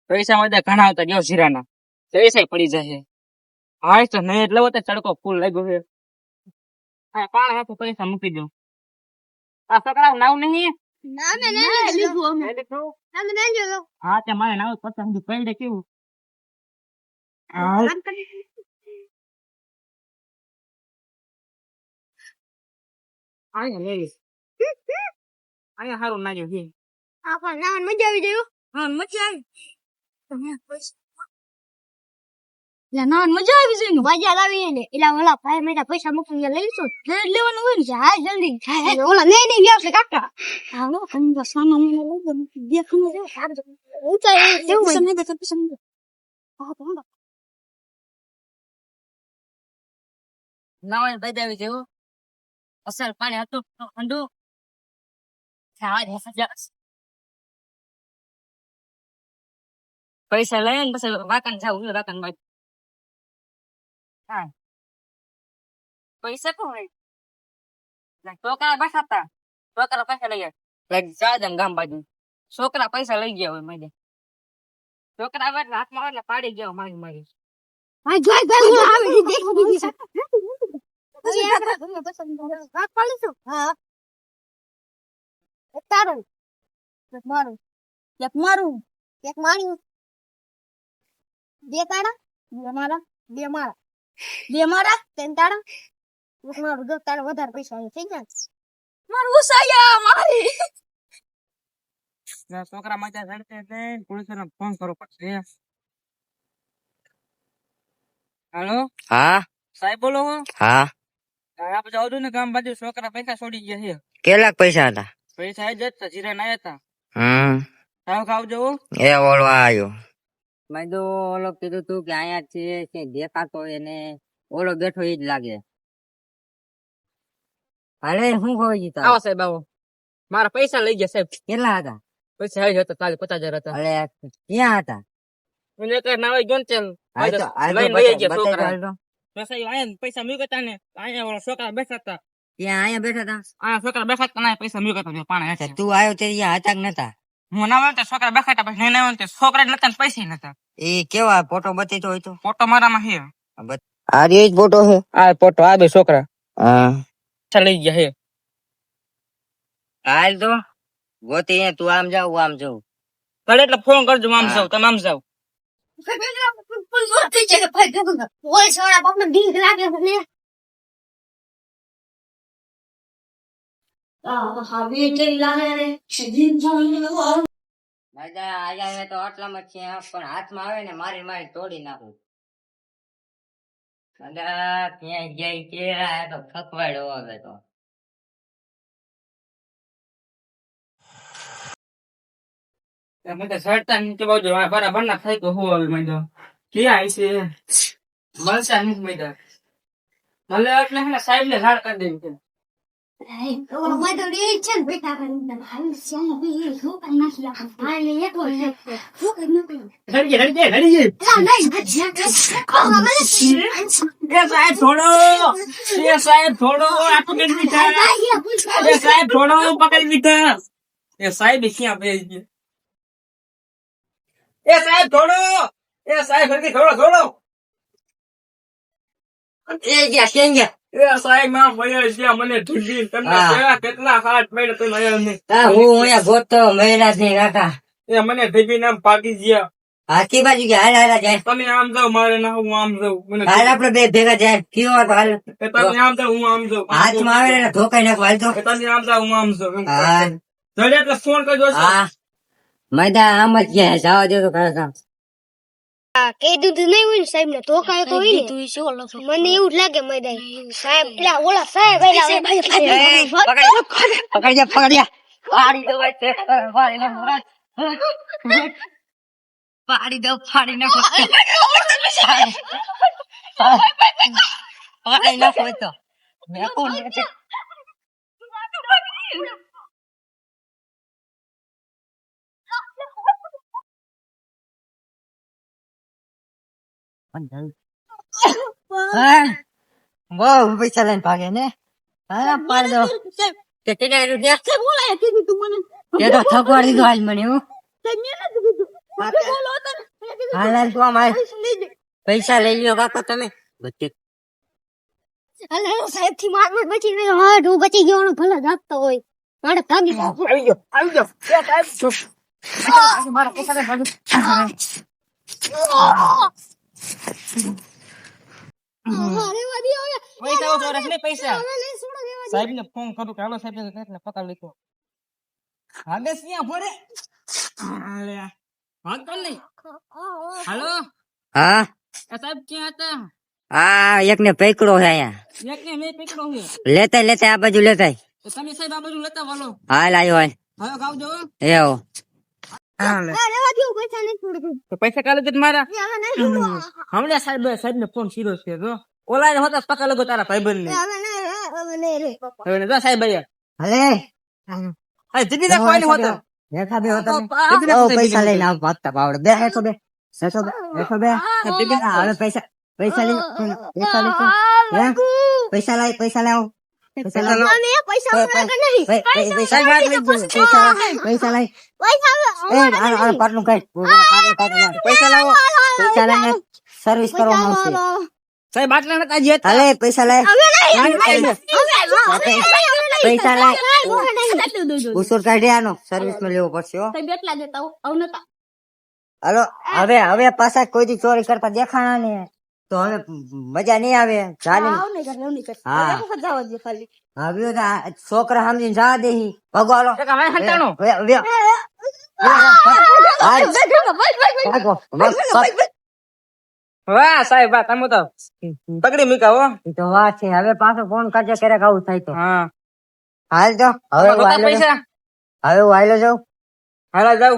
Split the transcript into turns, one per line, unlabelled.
પૈસા બધા ઘણા આવતા ગયો જીરાના પૈસા પડી જશે. હા તો નહીં એટલે તો તડકો ફૂલ લાગ્યો છે. હા પાણી હાથે પૈસા મૂકી દઉં. આ છોકરા નાવ નહીં. હા તે મારે નાવ પસંદ પૈડે કેવું. અહીંયા લઈશ. અહીંયા સારું નાખ્યું છે.
મજા આવી જાય. હા મજા આવી. મજા આવી જાય. મજા આવી ને એટલે ઓલા ભાઈ મેં પૈસા મૂકીને લઈ લઈશું. લેવાનું હોય ને હા જલ્દી ઓલા નહીં વ્યવસાય કાકા હાલો કંદો સામાન લઈ દો દેખનું છે સારું ઊંચાઈ એવું સમય દે સમય હા તો
ના હોય ભાઈ આવી જેવું અસલ પાણી હતું ઠંડુ પૈસા લઈ ને પછી વાકણ જાવ વાકણ માં હા પૈસા કોણ છોકરા બેઠા છોકરા પૈસા લઈ ગયા ગામ બાજુ છોકરા પૈસા લઈ ગયા હોય મારે છોકરા હાથમાં એટલે પાડી ગયા મારી મારી
ભાઈ જોઈ ભાઈ હું આવી દેખી દીધી વાત પાડીશું હા એક તારું એક મારું એક મારું એક મારું બે તારા બે મારા બે મારા બે મારા ત્રણ તારા એક મારું દો તારા વધારે પૈસા આવે થઈ જાય મારું ઉસાયા મારી
છોકરા માતા રડતે પોલીસ ને ફોન કરો પડશે. હેલો
હા
સાહેબ બોલો
હા
આપણે જાવ ને ગામ બાજુ છોકરા પૈસા છોડી ગયા છે.
કેટલાક પૈસા હતા?
પૈસા આવી જતા જીરા ના હતા.
સાવ
ખાવ જવું
એ ઓળો આવ્યો
મેં તો ઓલો કીધું તું કે અહીંયા છે કે દેખાતો એને ઓલો બેઠો એ જ લાગે. અરે શું ખબર છે
આવો સાહેબ આવો મારા પૈસા લઈ ગયા સાહેબ.
કેટલા હતા?
પૈસા આવી જતા તાલે 50,000 હતા.
અરે ક્યાં હતા?
મને કઈ નાવે ગયો ને પૈસા મૂકતા ને અહીંયા છોકરા બેઠા હતા.
ત્યાં અહીંયા બેઠા હતા?
અહીંયા છોકરા બેઠા હતા પૈસા મૂકતા પાણી.
તું આવ્યો તે હતા કે નતા?
હું ના આવ્યો છોકરા બેઠા હતા પછી નહીં આવ્યો છોકરા જ નતા પૈસા નતા.
એ કેવા ફોટો બતાવતો હોય તો?
ફોટો મારામાં છે.
આ જ ફોટો છે?
આ ફોટો આ બે છોકરા
હા
લઈ ગયા છે.
હાલ તો ગોતી તું આમ જાવ આમ જાઉં
ભલે એટલે ફોન કરજો આમ જાવ તમે આમ જાવ.
આયા તો આટલામાં છે પણ હાથમાં આવે ને મારી મારી તોડી નાખું. ક્યાંય જાય કે તો થકવાડો આવે તો
સડતા નીચે બાજુ બરાબર ના થાય તો હું હવે મેં ક્યાં છે મળતા નથી મેં મળે એટલે સાહેબ ને ઝાડ કરી દેવી છે. સાહેબ ક્યાં ભેજ ગયા? એ સાહેબ થોડો એ સાહેબ થોડો
એ ગયા કેમ ગયા?
એ સાહેબ માં મળ્યો છે મને ઢૂંઢી તમને કેટલા હાથ મળ્યો તો મળ્યો નહીં.
હું અહીંયા ગોતતો મહિલા નહીં કાકા.
એ મને ઢીબી નામ પાકી ગયા.
હાથી બાજુ ગયા હાલ હાલ જાય.
તમે આમ જાવ મારે ના હું આમ જાઉં. મને
હાલ આપડે બે ભેગા જાય કયો તો હાલ.
તમે આમ જાવ હું આમ જાઉં.
હાથમાં આવે ને ધોકાઈ નાખો હાલ તો.
તમે આમ જાવ હું આમ જાઉં.
હા
જડે એટલે ફોન કરજો.
હા મેદા આમ જ ગયા જવા દે તો કાકા.
કીધું તો નહીં હોય ને સાહેબ ને તો કાંઈ કોઈ નહીં. મને એવું જ લાગે મેદાન સાહેબ પેલા ઓલા સાહેબ
પકડ્યા પાડી દો પાડી દો ફાડી નાખો પાડી નાખો તો મેં કોણ બહુ પૈસા લઈને ભાગે ને. હા પાડી દો કેટલા રૂપિયા? તે તો થકવાડી દીધો આજ મને. હું હાલ હાલ તું આમ હાલ. પૈસા લઈ લ્યો કાકા તમે બચી
અલે સાહેબ થી માર બચી ગયો હા હું બચી ગયો ને ભલે જાગતો હોય મારે ભાગી જાવ
આવી ગયો એ સાહેબ ચૂપ મારા પૈસા દે ભાગી
અરે વાદી ઓય
પૈસા ઓછો રાખને પૈસા
લે છોડો દેવા
સાહેબ ને ફોન કરું કે હાલો સાહેબ ને પકડ લીધો હાલે સિયા ભરે હાલે વાત કર નહીં હાલો
હા
એ સાહેબ ક્યાં હતા
આ એક ને પકડો છે અહીંયા
એક ને મેં પકડો છે
લેતા લેતા આ બાજુ લેતા
તો તમે સાહેબ આ બધું લેતા વાલો
હાલ આવ્યો હાલ
હવે ગાવ જો
એવો
હાલે
અરે વાદી પૈસા નહીં છોડો
તો પૈસા કાલે જ મારા
હવે નહીં છોડો
હમણાં સાહેબ ને ફોન સીધો છે જો ઓલા ને હોતા પકડ લગો તારા ભાઈબંધ ને
હવે નહીં રે
હવે ને જો સાહેબ ભૈયા
હલે
અરે જીતી દે કોઈ નહીં હોતા
બેઠા બે તમે ઓ પૈસા લઈને આવ ભાગતા પાવડે બે હેઠો બે હેઠો બે હેઠો બે હા, હવે પૈસા પૈસા લઈ પૈસા લઈ હે? પૈસા લાય પૈસા લાવ પૈસા લાવ
મને પૈસા મળે કે નહીં
પૈસા પૈસા લાય એ આ પાટલું કાઢ
પૈસા લાવો
પૈસા લાય સર્વિસ કરવામાં આવશે
સાહેબ આટલા નતા જે
હાલે પૈસા લાય પૈસા લાય ઉસુર કાઢી આનો સર્વિસ માં લેવો પડશે હો
એટલા દેતા આવ નતા
હાલો હવે પાછા કોઈ દી ચોરી કરતા દેખાણા ને તો હવે મજા નહીં આવે ચાલી
આવ નહીં કર
હા.
જવા દે ખાલી
હવે તો આ છોકરા સમજીને જવા દે ભગો હાલો
કાકા હવે હંતાણો વાહ સાહેબ વાહ તમે તો પકડી મૂકા હો
તો વાત છે હવે પાછો ફોન કરજો ક્યારેક આવું થાય તો
હા
હાલ તો હવે હું હાલ્યો
પૈસા
જાઉં. હવે હું હાલ્યો જાઉં
હાલો જાવ